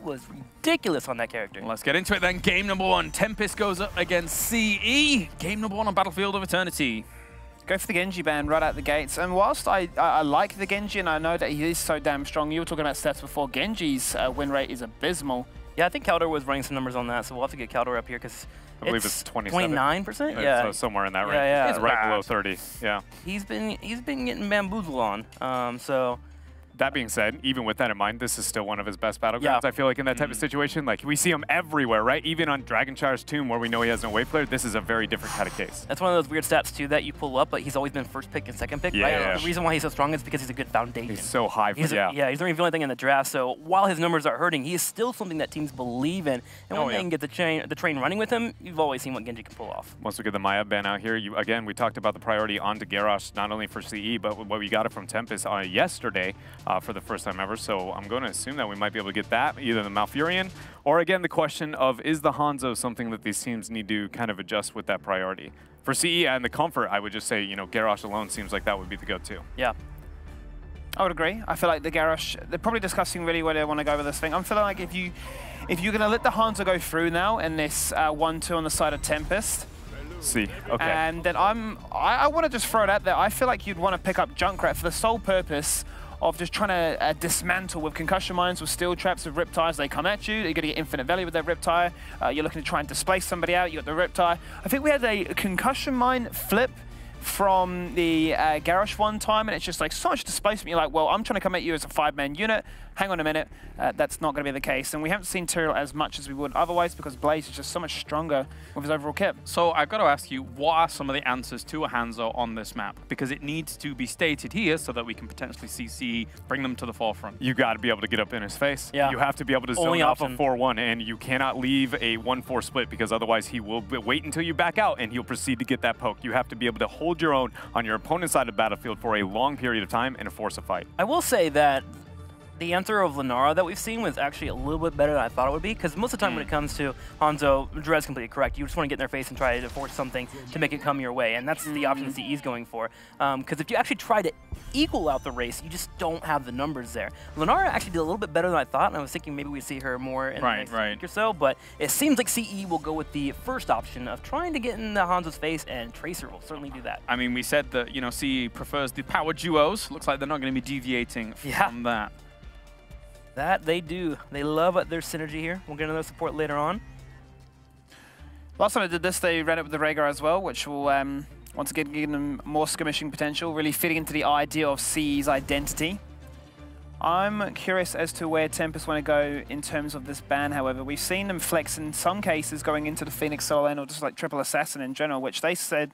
was ridiculous on that character. Let's get into it then. Game number 1. Tempest goes up against CE. Game number 1 on Battlefield of Eternity. Go for the Genji ban right out the gates. And whilst I like the Genji and I know that he is so damn strong, you were talking about stats before, Genji's win rate is abysmal. Yeah, I think Caldor was running some numbers on that, so we'll have to get Caldor up here because I believe it's 27. 29%? Yeah. So somewhere in that range. Yeah, It's right below 30. Yeah. He's been getting bamboozled on. So that being said, even with that in mind, this is still one of his best battlegrounds. Yeah. I feel like in that type of situation, like we see him everywhere, right? Even on Dragonshire's Tomb, where we know he has no wave clear, this is a very different kind of case. That's one of those weird stats too that you pull up, but he's always been first pick and second pick, right? Yeah. The reason why he's so strong is because he's a good foundation. He's so high for he's not even feeling anything in the draft. So while his numbers are hurting, he is still something that teams believe in. And when they can get the train running with him, you've always seen what Genji can pull off. Once we get the Maya ban out here, again, we talked about the priority onto Garrosh, not only for CE, but what we got it from Tempest yesterday for the first time ever. So I'm going to assume that we might be able to get that, either the Malfurion, or again, the question of, is the Hanzo something that these teams need to kind of adjust with that priority? For CE and the comfort, I would just say, Garrosh alone seems like that would be the go-to. Yeah. I would agree. I feel like the Garrosh, they're probably discussing really where they want to go with this thing. I'm feeling like if you're going to let the Hanzo go through now in this 1-2 on the side of Tempest, See, okay. And then I want to just throw it out there. I feel like you'd want to pick up Junkrat for the sole purpose of just trying to dismantle with concussion mines, with steel traps, with riptides. They come at you. You're going to get infinite value with that riptide. You're looking to try and displace somebody out. You got the riptide. I think we had a concussion mine flip from the Garrosh one time, and it's just like so much displacement. You're like, well, I'm trying to come at you as a 5-man unit. Hang on a minute. That's not going to be the case. And we haven't seen Tyrael as much as we would otherwise because Blaze is just so much stronger with his overall kit. So I've got to ask you, what are some of the answers to a Hanzo on this map? Because it needs to be stated here so that we can potentially see CE bring them to the forefront. You got to be able to get up in his face. Yeah. You have to be able to zone off a 4-1, and you cannot leave a 1-4 split because otherwise he will wait until you back out and he'll proceed to get that poke. You have to be able to hold your own on your opponent's side of the battlefield for a long period of time and force a fight. I will say that the answer of Lunara that we've seen was actually a little bit better than I thought it would be, because most of the time when it comes to Hanzo, Dread's completely correct. You just want to get in their face and try to force something to make it come your way, and that's the option CE is going for. Because if you actually try to equal out the race, you just don't have the numbers there. Lunara actually did a little bit better than I thought, and I was thinking maybe we'd see her more in the next week or so, but it seems like CE will go with the first option of trying to get in the Hanzo's face, and Tracer will certainly do that. I mean, we said that, CE prefers the power duos. Looks like they're not going to be deviating from that. That they do. They love their synergy here. We'll get another support later on. Last time I did this, they ran it with the Rhaegar as well, which will, once again, give them more skirmishing potential, really fitting into the idea of CE's identity. I'm curious as to where Tempest want to go in terms of this ban, however. We've seen them flex in some cases going into the Phoenix solo lane or just like triple assassin in general, which they said,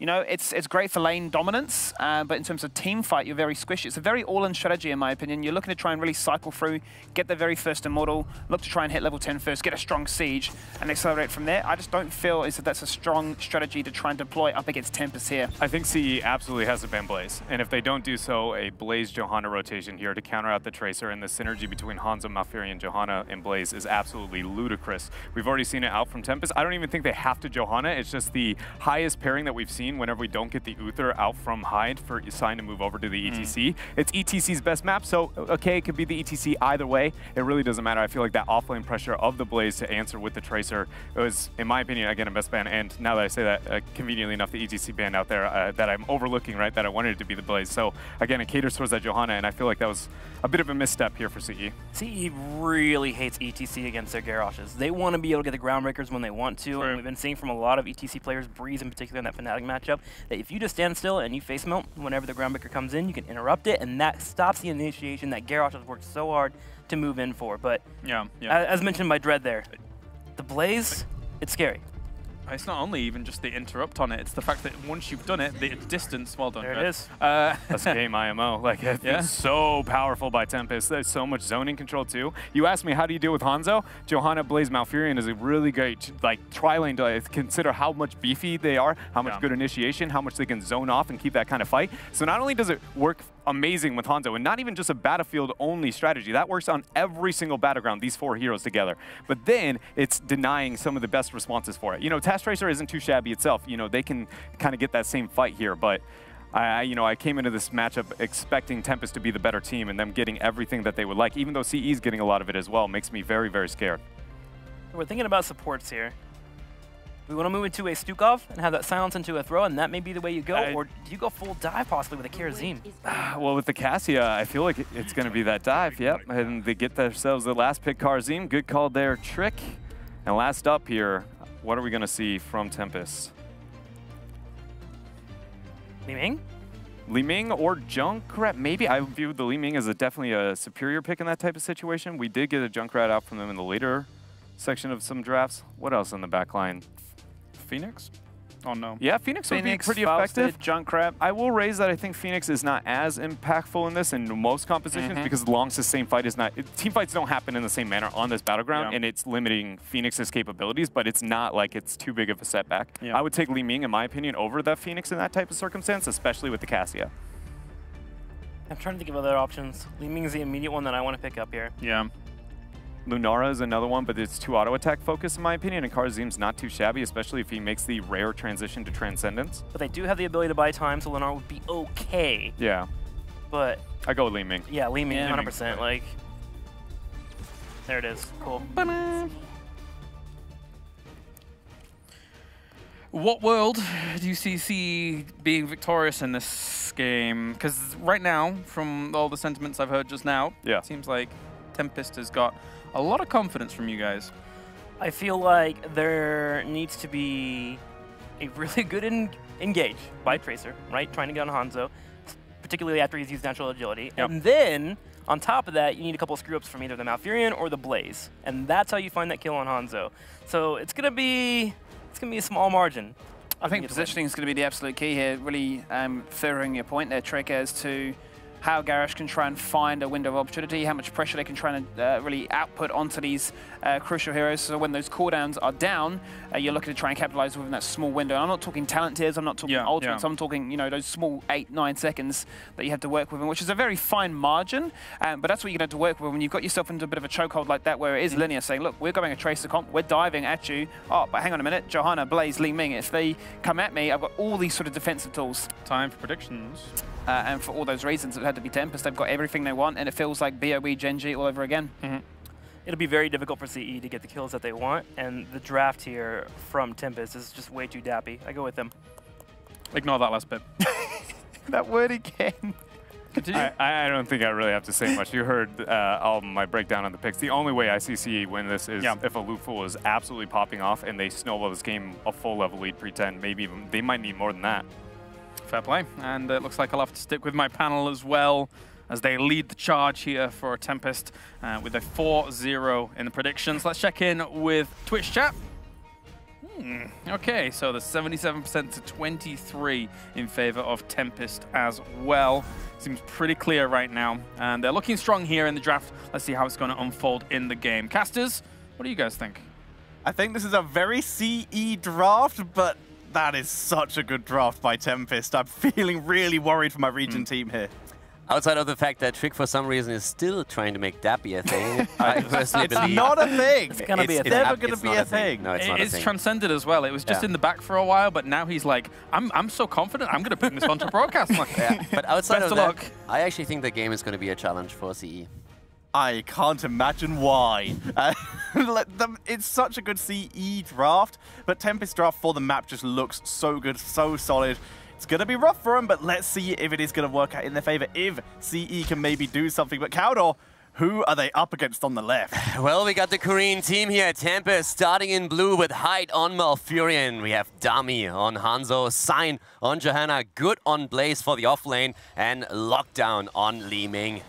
it's great for lane dominance, but in terms of team fight, you're very squishy. It's a very all-in strategy, in my opinion. You're looking to try and really cycle through, get the very first immortal, look to try and hit level 10 first, get a strong siege, and accelerate from there. I just don't feel that's a strong strategy to try and deploy up against Tempest here. I think CE absolutely has to ban Blaze, and if they don't do so, a Blaze Johanna rotation here to counter out the Tracer, and the synergy between Hanzo, Malfurion, Johanna, and Blaze is absolutely ludicrous. We've already seen it out from Tempest. I don't even think they have to Johanna. It's just the highest pairing that we've seen whenever we don't get the Uther out from Hyde for Sign to move over to the ETC. It's ETC's best map, so okay, it could be the ETC either way. It really doesn't matter. I feel like that offlane pressure of the Blaze to answer with the Tracer was, in my opinion, again, a best ban. And now that I say that, conveniently enough, the ETC ban out there that I'm overlooking, right, that I wanted it to be the Blaze. So again, it caters towards that Johanna, and I feel like that was a bit of a misstep here for CE. CE really hates ETC against their Garroshes. They want to be able to get the groundbreakers when they want to, and we've been seeing from a lot of ETC players, Breeze in particular in that Fnatic matchup, that if you just stand still and you face melt whenever the groundbreaker comes in, you can interrupt it, and that stops the initiation that Garrosh has worked so hard to move in for. But as mentioned by Dread there, the Blaze, it's scary. It's not only even just the interrupt on it, it's the fact that once you've done it, the distance, well done. There it is. That's game IMO. Like, it's so powerful by Tempest. There's so much zoning control too. You asked me, how do you deal with Hanzo? Johanna, Blaze, Malfurion is a really great tri-lane to consider how much beefy they are, how much good initiation, how much they can zone off and keep that kind of fight. So not only does it work amazing with Hanzo, and not even just a battlefield-only strategy. That works on every single battleground, these 4 heroes together. But then it's denying some of the best responses for it. Task Tracer isn't too shabby itself. They can kind of get that same fight here, but I came into this matchup expecting Tempest to be the better team and them getting everything that they would like, even though CE is getting a lot of it as well. Makes me very, very scared. We're thinking about supports here. We want to move into a Stukov and have that silence into a throw, and that may be the way you go, or do you go full dive possibly with a Kirazim? Well, with the Cassia, I feel like it's going to be that dive, yep. And they get themselves the last pick, Karazim. Good call there, Trick. And last up here, what are we going to see from Tempest? Li Ming? Li Ming or Junkrat, maybe. I view the Li Ming as definitely a superior pick in that type of situation. We did get a Junkrat out from them in the later section of some drafts. What else in the back line? Phoenix? Oh, no. Yeah, Phoenix would be pretty effective. Junkrat. I will raise that I think Phoenix is not as impactful in this in most compositions because the long sustained fight is not... Team fights don't happen in the same manner on this battleground, and it's limiting Phoenix's capabilities, but it's not like it's too big of a setback. Yeah. I would take Li Ming, in my opinion, over that Phoenix in that type of circumstance, especially with the Cassia. I'm trying to think of other options. Li Ming is the immediate one that I want to pick up here. Yeah. Lunara is another one, but it's too auto-attack focused in my opinion, and Karazim's not too shabby, especially if he makes the rare transition to Transcendence. But they do have the ability to buy time, so Lunara would be okay. Yeah. But... I go with Li Ming. Yeah, Li Ming, 100%. Like, there it is. Cool. What world do you see being victorious in this game? Because right now, from all the sentiments I've heard just now, it seems like Tempest has got a lot of confidence from you guys. I feel like there needs to be a really good engage by Tracer, right? Trying to get on Hanzo, particularly after he's used natural agility. And then, on top of that, you need a couple of screw-ups from either the Malfurion or the Blaze. And that's how you find that kill on Hanzo. So it's gonna be a small margin. I think positioning is going to be the absolute key here, really furthering your point there, Trick, as to how Garrosh can try and find a window of opportunity, how much pressure they can try and really output onto these crucial heroes. So when those cooldowns are down, you're looking to try and capitalize within that small window. And I'm not talking talent tiers, I'm not talking ultimates, I'm talking, those small 8-9 seconds that you have to work with, which is a very fine margin, but that's what you're going to have to work with when you've got yourself into a bit of a chokehold like that, where it is linear, saying, look, we're going a Tracer comp, we're diving at you. Oh, but hang on a minute, Johanna, Blaze, Li Ming, if they come at me, I've got all these sort of defensive tools. Time for predictions. And for all those reasons, it had to be Tempest. They've got everything they want, and it feels like BOE Genji all over again. It'll be very difficult for CE to get the kills that they want, and the draft here from Tempest is just way too dappy. I go with them. Ignore that last bit. That word again. Continue. I don't think I really have to say much. You heard all my breakdown on the picks. The only way I see CE win this is if a Luful is absolutely popping off and they snowball this game a full level lead, pretend. Maybe even, they might need more than that. Fair play. And it looks like I'll have to stick with my panel as well, as they lead the charge here for Tempest with a 4-0 in the predictions. Let's check in with Twitch chat. Okay, so the 77% to 23 in favor of Tempest as well. Seems pretty clear right now. And they're looking strong here in the draft. Let's see how it's going to unfold in the game. Casters, what do you guys think? I think this is a very CE draft, but that is such a good draft by Tempest. I'm feeling really worried for my region team here. Outside of the fact that Trick, for some reason, is still trying to make Dappy a thing, I personally it's believe... not a thing. It's gonna be a It's thing. never going to be a thing. No, it's not a It's thing. transcended as well. It was just in the back for a while, but now he's like, I'm so confident, I'm going to bring this onto broadcast. But outside Best of of that, luck. I actually think the game is going to be a challenge for CE. I can't imagine why. It's such a good CE draft, but Tempest draft for the map just looks so good, so solid. It's going to be rough for them, but let's see if it is going to work out in their favor, if CE can maybe do something. But Caldor, who are they up against on the left? Well, we got the Korean team here. Tempest starting in blue with Hyde on Malfurion. We have Dami on Hanzo, Sign on Johanna, Good on Blaze for the offlane, and Lockdown on Li Ming.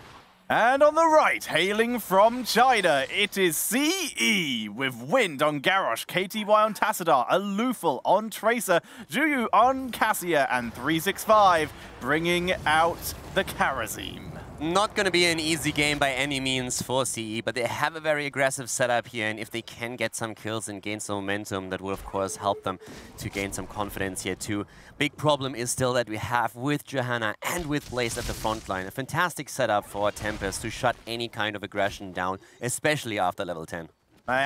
And on the right, hailing from China, it is CE with Wind on Garrosh, KTY on Tassadar, Alufal on Tracer, Juyu on Cassia, and 365 bringing out the Karazim. Not going to be an easy game by any means for CE, but they have a very aggressive setup here, and if they can get some kills and gain some momentum, that will of course help them to gain some confidence here too. Big problem is still that we have with Johanna and with Blaze at the front line a fantastic setup for Tempest to shut any kind of aggression down, especially after level 10. I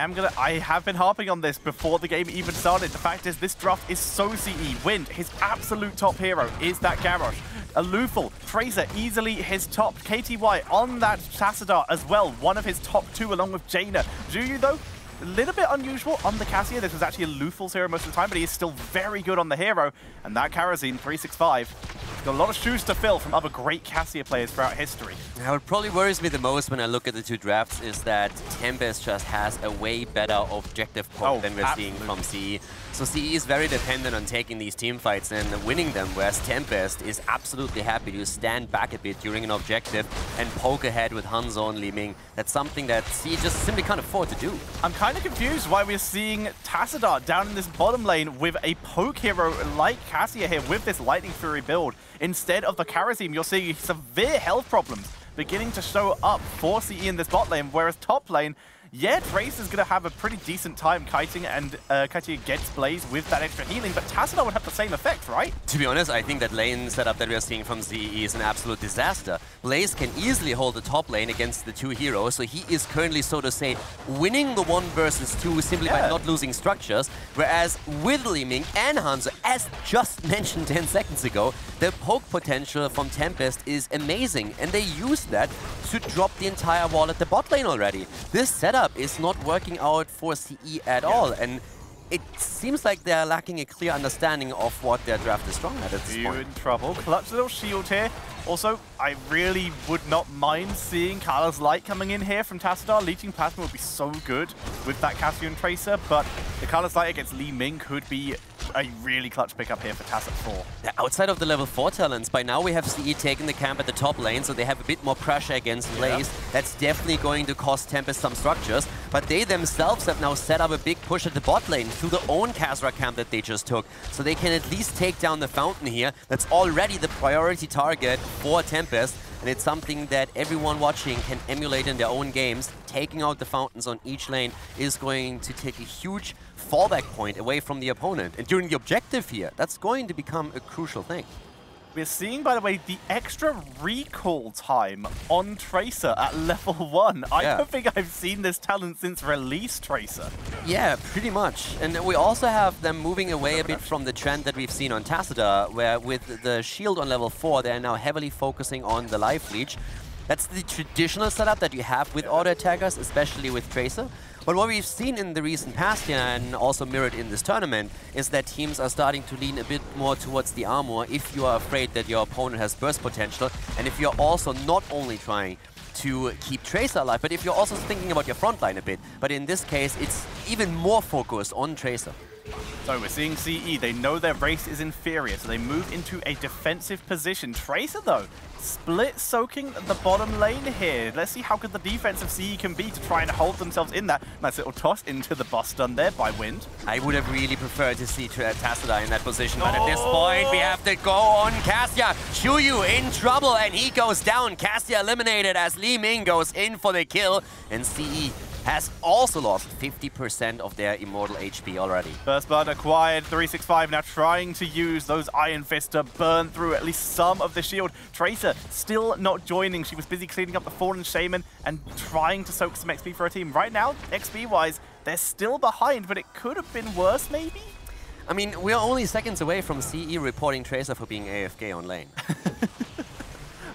have been harping on this before the game even started. The fact is, this draft is so CE. Wind, his absolute top hero, is that Garrosh. Alufal, Tracer easily his top. KTY on that Tassadar as well, one of his top 2 along with Jaina. Juyu though, a little bit unusual on the Cassia. This was actually Alufal's hero most of the time, but he is still very good on the hero. And that Karazine, 365, he's got a lot of shoes to fill from other great Cassia players throughout history. Now, what probably worries me the most when I look at the 2 drafts is that Tempest just has a way better objective poke than we're seeing from CE. So CE is very dependent on taking these team fights and winning them, whereas Tempest is absolutely happy to stand back a bit during an objective and poke ahead with Hanzo and Li Ming. That's something that CE just simply can't afford to do. I'm kind of confused why we're seeing Tassadar down in this bottom lane with a poke hero like Cassia here with this Lightning Fury build. Instead of the Karazim, you're seeing severe health problems beginning to show up for CE in this bot lane, whereas top lane, yeah, Trace is going to have a pretty decent time kiting, and Katia gets Blaze with that extra healing, but Tassadar would have the same effect, right? To be honest, I think that lane setup that we are seeing from CE is an absolute disaster. Blaze can easily hold the top lane against the 2 heroes, so he is currently, so to say, winning the 1 versus 2 simply by not losing structures, whereas with Li Ming and Hanzo, as just mentioned 10 seconds ago, the poke potential from Tempest is amazing, and they use that to drop the entire wall at the bot lane already. This setup is not working out for CE at all, and it seems like they're lacking a clear understanding of what their draft is strong at this point. In trouble. Clutch little shield here. Also, I really would not mind seeing Kala's Light coming in here from Tassadar. Leeching Plasma would be so good with that Cassian Tracer, but the Kala's Light against Li Ming could be a really clutch pickup here for TAS at 4. Yeah, outside of the level 4 talents, by now we have CE taking the camp at the top lane, so they have a bit more pressure against Blaze. That's definitely going to cost Tempest some structures, but they themselves have now set up a big push at the bot lane through the own Khazra camp that they just took, so they can at least take down the Fountain here. That's already the priority target for Tempest, and it's something that everyone watching can emulate in their own games. Taking out the Fountains on each lane is going to take a huge fallback point away from the opponent. And during the objective here, that's going to become a crucial thing. We're seeing, by the way, the extra recall time on Tracer at level 1. I don't think I've seen this talent since release Tracer. Yeah, pretty much. And we also have them moving away a bit from the trend that we've seen on Tassadar, where with the shield on level 4, they're now heavily focusing on the life leech. That's the traditional setup that you have with auto attackers, especially with Tracer. But what we've seen in the recent past here, and also mirrored in this tournament, is that teams are starting to lean a bit more towards the armor if you are afraid that your opponent has burst potential, and if you're also not only trying to keep Tracer alive, but if you're also thinking about your front line a bit. But in this case, it's even more focused on Tracer. So we're seeing CE, they know their race is inferior, so they move into a defensive position. Tracer, though, split soaking the bottom lane here. Let's see how good the defense of CE can be to try and hold themselves in that. Nice little toss into the boss stun there by Wind. I would have really preferred to see Tassadar in that position, but at this point we have to go on Cassia. Chuyu in trouble, and he goes down. Cassia eliminated as Li Ming goes in for the kill, and CE has also lost 50% of their immortal HP already. First blood acquired, 365 now trying to use those Iron Fists to burn through at least some of the shield. Tracer still not joining. She was busy cleaning up the Fallen Shaman and trying to soak some XP for her team. Right now, XP-wise, they're still behind, but it could have been worse, maybe? I mean, we are only seconds away from CE reporting Tracer for being AFK on lane.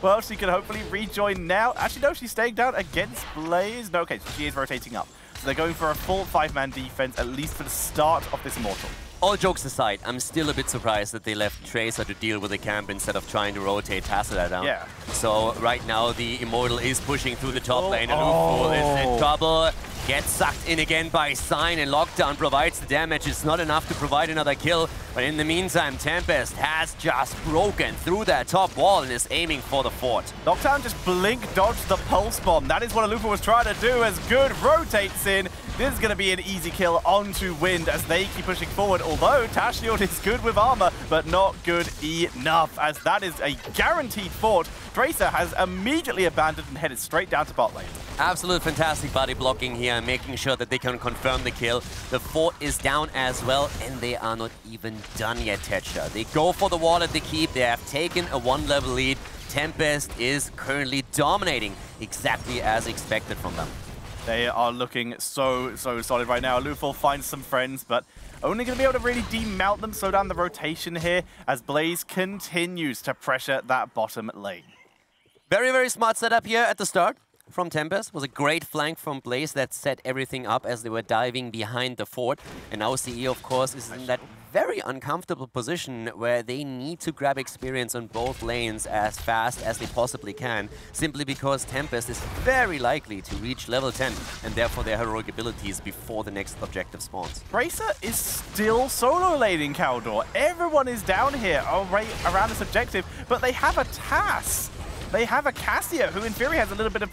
Well, she can hopefully rejoin now. Actually, no, she's staying down against Blaze. No, okay, so she is rotating up. So they're going for a full 5-man defense, at least for the start of this Immortal. All jokes aside, I'm still a bit surprised that they left Tracer to deal with the camp instead of trying to rotate Tassadar down. Yeah. So right now, the Immortal is pushing through the top lane, and Uful is in trouble. Gets sucked in again by Sign, and Lockdown provides the damage. It's not enough to provide another kill, but in the meantime, Tempest has just broken through that top wall and is aiming for the fort. Lockdown just blink dodged the Pulse Bomb. That is what Alufa was trying to do as Good rotates in. This is going to be an easy kill onto Wind as they keep pushing forward, although Tash Shield is good with armor, but not good enough, as that is a guaranteed fort. Tracer has immediately abandoned and headed straight down to bot lane. Absolute fantastic body blocking here, making sure that they can confirm the kill. The fort is down as well, and they are not even done yet, Tetcha. They go for the wall at the keep. They have taken a 1-level lead. Tempest is currently dominating, exactly as expected from them. They are looking so solid right now. Luful finds some friends, but only going to be able to really demount them, slow down the rotation here as Blaze continues to pressure that bottom lane. Very, very smart setup here at the start from Tempest. Was a great flank from Blaze that set everything up as they were diving behind the fort. And now CE, of course, is in that very uncomfortable position where they need to grab experience on both lanes as fast as they possibly can, simply because Tempest is very likely to reach level 10 and therefore their heroic abilities before the next objective spawns. Bracer is still solo laning Caldor. Everyone is down here around this objective, but they have a TAS. They have a Cassia, who in theory has a little bit of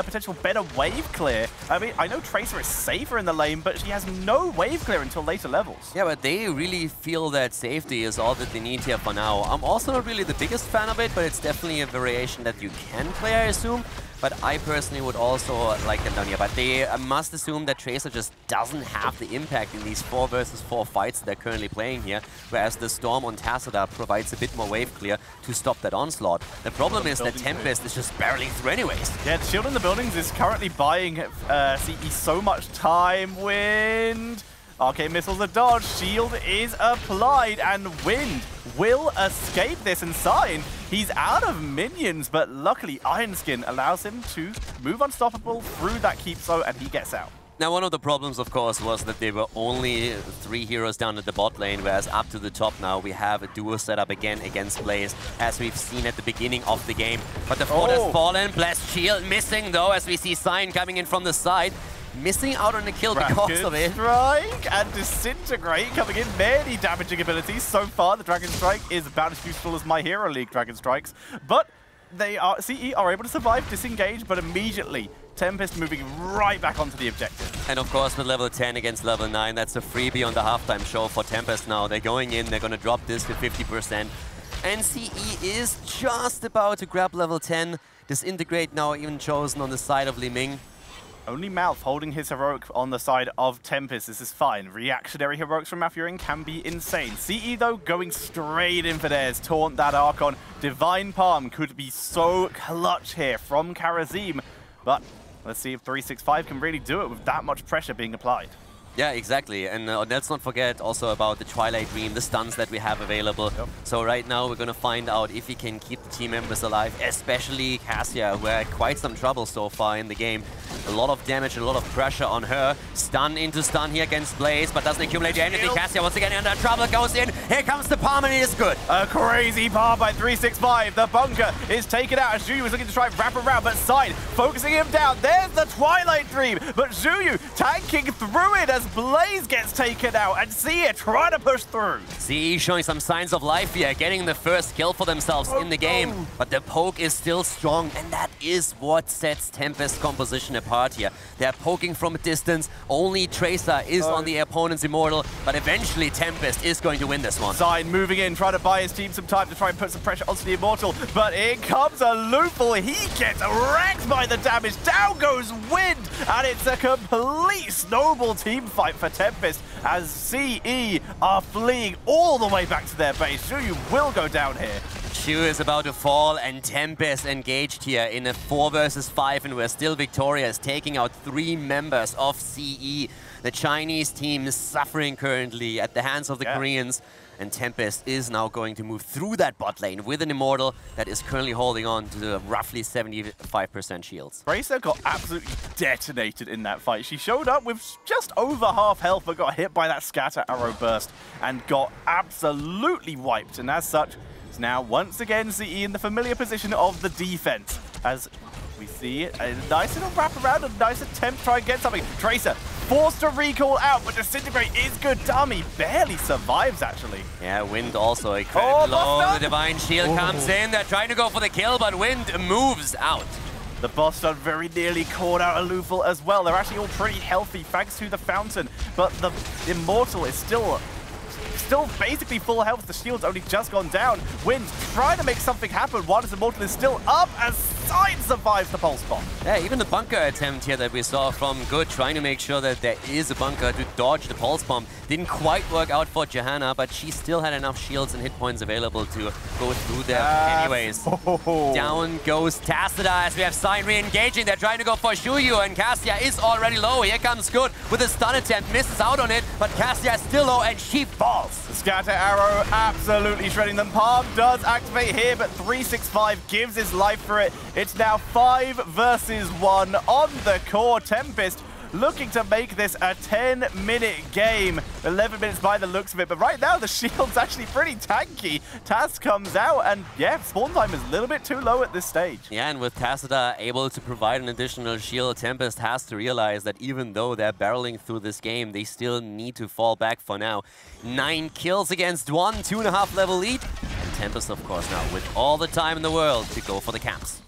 potential better wave clear. I mean, I know Tracer is safer in the lane, but she has no wave clear until later levels. Yeah, but they really feel that safety is all that they need here for now. I'm also not really the biggest fan of it, but it's definitely a variation that you can play, I assume. But I personally would also like them down here. But they must assume that Tracer just doesn't have the impact in these 4 versus 4 fights they're currently playing here, whereas the Storm on Tassadar provides a bit more wave clear to stop that onslaught. The problem is that Tempest is just barreling through anyways. Yeah, the shield in the buildings is currently buying CE so much time. Wind. Arcane missiles are dodged, shield is applied, and Wind will escape this. And Sign, he's out of minions, but luckily Ironskin allows him to move unstoppable through that keep zone, and he gets out. Now, one of the problems, of course, was that they were only 3 heroes down at the bot lane, whereas up to the top now we have a duo setup again against Blaze, as we've seen at the beginning of the game. But the fort has fallen, Blessed Shield missing though, as we see Sign coming in from the side. Missing out on the kill because of it. Strike and Disintegrate coming in. Many damaging abilities. So far, the Dragon Strike is about as useful as my Hero League Dragon Strikes. But CE are able to survive, disengage, but immediately Tempest moving right back onto the objective. And of course, with level 10 against level 9, that's a freebie on the halftime show for Tempest now. They're going in, they're going to drop this to 50%. And CE is just about to grab level 10. Disintegrate now even chosen on the side of Li Ming. Only Mouth holding his heroic on the side of Tempest. This is fine. Reactionary heroics from Malfurion can be insane. CE, though, going straight in for theirs. Taunt that Archon. Divine Palm could be so clutch here from Karazim. But let's see if 365 can really do it with that much pressure being applied. Yeah, exactly. And let's not forget also about the Twilight Dream, the stuns that we have available. Yep. So right now we're going to find out if we can keep the team members alive, especially Cassia, who had quite some trouble so far in the game. A lot of damage, a lot of pressure on her. Stun into stun here against Blaze, but doesn't accumulate anything. Cassia once again under trouble, goes in. Here comes the palm, and it is good. A crazy palm by 365. The bunker is taken out as Zhuyu was looking to try and wrap around, but Sign focusing him down. There's the Twilight Dream, but Zhuyu tanking through it as Blaze gets taken out, and CE trying to push through. CE showing some signs of life here, getting the first kill for themselves in the game. But the poke is still strong, and that is what sets Tempest's composition apart here. They're poking from a distance. Only Tracer is on the opponent's Immortal, but eventually Tempest is going to win this one. Sign moving in, trying to buy his team some time to try and put some pressure onto the Immortal, but in comes a Luful. He gets wrecked by the damage. Down goes Wind, and it's a complete snowball team fight for Tempest as CE are fleeing all the way back to their base. Zhuyu will go down here. Shu is about to fall, and Tempest engaged here in a 4 versus 5, and we're still victorious, taking out 3 members of CE. The Chinese team is suffering currently at the hands of the Koreans, and Tempest is now going to move through that bot lane with an Immortal that is currently holding on to the roughly 75% shields. Bracer got absolutely detonated in that fight. She showed up with just over half health, but got hit by that scatter arrow burst and got absolutely wiped. And as such, it's now once again CE in the familiar position of the defense. As we see a nice little wrap around, a nice attempt to try and get something. Tracer forced to recall out, but Disintegrate is good. Dummy barely survives, actually. Yeah, Wind also incredibly low. The Divine Shield comes in. They're trying to go for the kill, but Wind moves out. The boss stun very nearly caught out a Luful as well. They're actually all pretty healthy thanks to the Fountain, but the Immortal is still still basically full health. The shield's only just gone down. Wind trying to make something happen while his Immortal is still up as Side survives the pulse bomb. Yeah, even the bunker attempt here that we saw from Good, trying to make sure that there is a bunker to dodge the pulse bomb, didn't quite work out for Johanna, but she still had enough shields and hit points available to go through there anyways. Down goes Tacita as we have Sign re-engaging. They're trying to go for Shuyu, and Cassia is already low. Here comes Good with a stun attempt, misses out on it, but Cassia is still low and she falls. The scatter arrow absolutely shredding them. Palm does activate here, but 365 gives his life for it. It's now 5 versus 1 on the core. Tempest looking to make this a 10-minute game. 11 minutes by the looks of it, but right now the shield's actually pretty tanky. Taz comes out, and yeah, spawn time is a little bit too low at this stage. Yeah, and with Tacita able to provide an additional shield, Tempest has to realize that even though they're barreling through this game, they still need to fall back for now. 9 kills against 1, 2.5 level lead. And Tempest, of course, now with all the time in the world to go for the camps.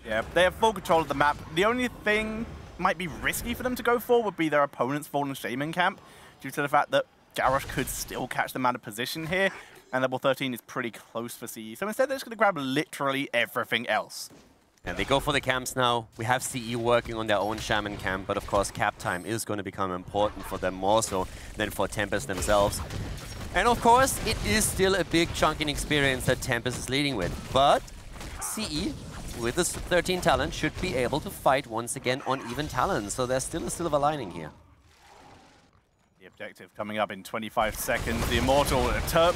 Yeah, they have full control of the map. The only thing might be risky for them to go for would be their opponent's Fallen Shaman camp, due to the fact that Garrosh could still catch them out of position here, and level 13 is pretty close for CE. So instead, they're just going to grab literally everything else. And they go for the camps now. We have CE working on their own Shaman camp, but of course cap time is going to become important for them more so than for Tempest themselves. And of course, it is still a big chunk in experience that Tempest is leading with, but CE, with this 13 talent, should be able to fight once again on even talent. So there's still a silver lining here. The objective coming up in 25 seconds. The Immortal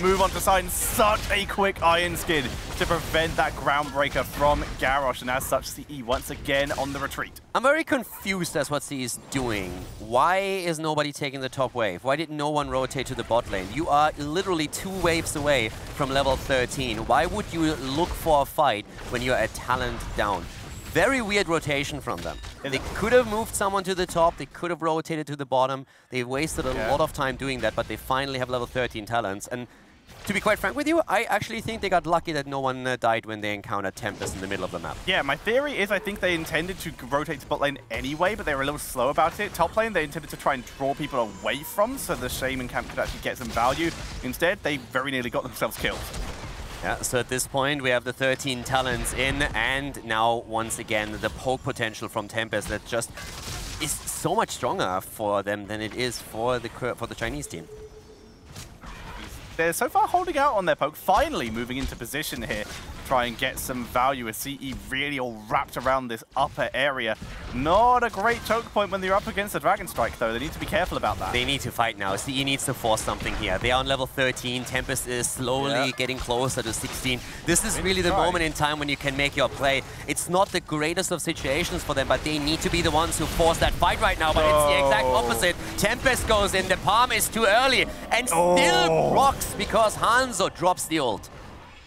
move on to sign such a quick Iron Skin to prevent that Groundbreaker from Garrosh. And as such, CE once again on the retreat. I'm very confused as what CE is doing. Why is nobody taking the top wave? Why did no one rotate to the bot lane? You are literally 2 waves away from level 13. Why would you look for a fight when you're at talent down? Very weird rotation from them. They could have moved someone to the top, they could have rotated to the bottom. They've wasted a lot of time doing that, but they finally have level 13 talents. And to be quite frank with you, I actually think they got lucky that no one died when they encountered Tempest in the middle of the map. Yeah, my theory is I think they intended to rotate to bot lane anyway, but they were a little slow about it. Top lane, they intended to try and draw people away from, so the Shaman camp could actually get some value. Instead, they very nearly got themselves killed. Yeah, so at this point we have the 13 talents in, and now once again the poke potential from Tempest that just is so much stronger for them than it is for the Chinese team. They're so far holding out on their poke, finally moving into position here. Try and get some value as CE really all wrapped around this upper area. Not a great choke point when they're up against the Dragon Strike, though. They need to be careful about that. They need to fight now. CE needs to force something here. They are on level 13. Tempest is slowly getting closer to 16. This is really the moment in time when you can make your play. It's not the greatest of situations for them, but they need to be the ones who force that fight right now. But it's the exact opposite. Tempest goes in. The palm is too early and still rocks because Hanzo drops the ult.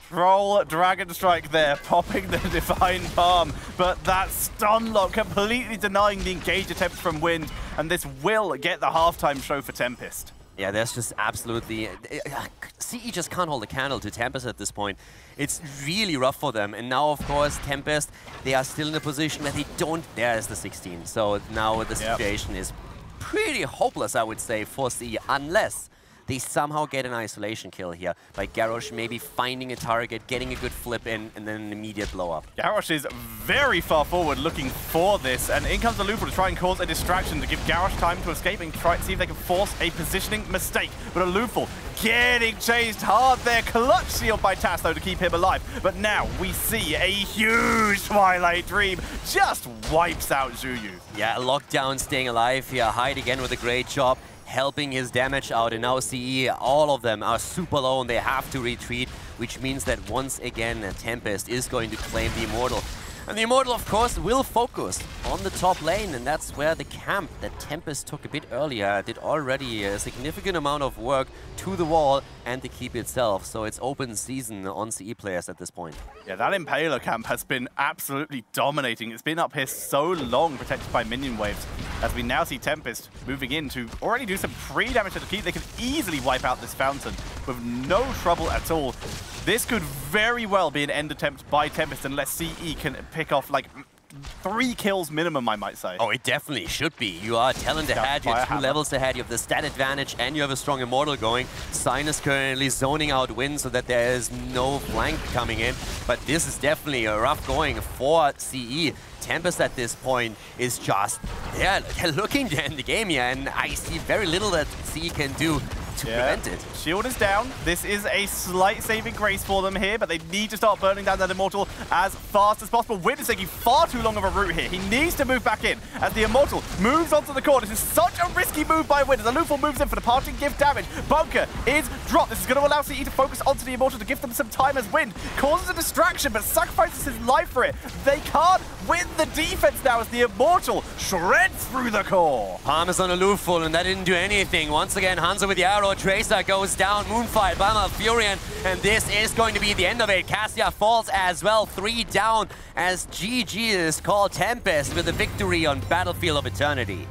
Troll Dragon Strike there, popping the Divine Palm, but that stun lock completely denying the engage attempt from Wind, and this will get the halftime show for Tempest. Yeah, there's just absolutely... CE just can't hold a candle to Tempest at this point. It's really rough for them, and now, of course, Tempest, they are still in a position where they don't... There's the 16, so now the situation is pretty hopeless, I would say, for CE, unless they somehow get an isolation kill here by Garrosh maybe finding a target, getting a good flip in, and then an immediate blow up. Garrosh is very far forward looking for this, and in comes the Luful to try and cause a distraction to give Garrosh time to escape and try to see if they can force a positioning mistake. But a Luful getting chased hard there. Clutch shield by Tass, though, to keep him alive. But now we see a huge Twilight Dream just wipes out Zhuyu. Yeah, Lockdown staying alive here. Hyde again with a great job, helping his damage out, and now CE, all of them are super low and they have to retreat, which means that once again Tempest is going to claim the Immortal. And the Immortal, of course, will focus on the top lane, and that's where the camp that Tempest took a bit earlier did already a significant amount of work to the wall and the keep itself. So it's open season on CE players at this point. Yeah, that Impaler camp has been absolutely dominating. It's been up here so long, protected by minion waves, as we now see Tempest moving in to already do some pre-damage to the keep. They can easily wipe out this fountain with no trouble at all. This could very well be an end attempt by Tempest unless CE can pick off like 3 kills minimum, I might say. Oh, it definitely should be. You are talent ahead, you're 2 levels ahead, you have the stat advantage, and you have a strong Immortal going. Sign is currently zoning out Wind so that there is no flank coming in, but this is definitely a rough going for CE. Tempest at this point is just, they're looking to end the game here, and I see very little that CE can do to prevent it. Shield is down. This is a slight saving grace for them here, but they need to start burning down that Immortal as fast as possible. Wind is taking far too long of a route here. He needs to move back in as the Immortal moves onto the core. This is such a risky move by Wind as Alufal moves in for the parting gift damage. Bunker is dropped. This is going to allow CE to focus onto the Immortal to give them some time as Wind causes a distraction, but sacrifices his life for it. They can't win the defense now as the Immortal shreds through the core. Palm is on Alufal, and that didn't do anything. Once again, Hanzo with the arrow. Tracer goes down, Moonfire by Malfurion, and this is going to be the end of it. Cassia falls as well, 3 down as GG is called Tempest with a victory on Battlefield of Eternity.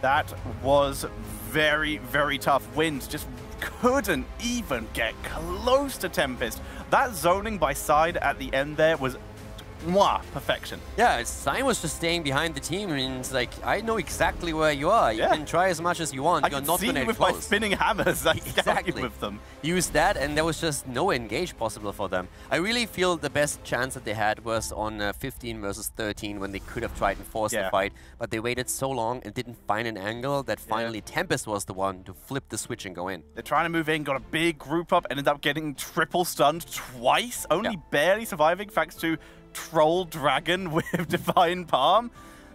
That was very, very tough. Wind just couldn't even get close to Tempest. That zoning by side at the end there was perfection. Yeah, Sign was just staying behind the team, and it's like, I know exactly where you are. You can try as much as you want. You're not going to with my spinning hammers. Exactly. With them. Use that, and there was just no engage possible for them. I really feel the best chance that they had was on 15 versus 13 when they could have tried and forced the fight, but they waited so long and didn't find an angle that finally Tempest was the one to flip the switch and go in. They're trying to move in, got a big group up, ended up getting triple stunned twice, only barely surviving thanks to Troll Dragon with Divine Palm.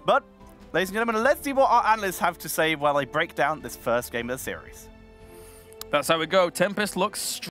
But, ladies and gentlemen, let's see what our analysts have to say while they break down this first game of the series. That's how we go. Tempest looks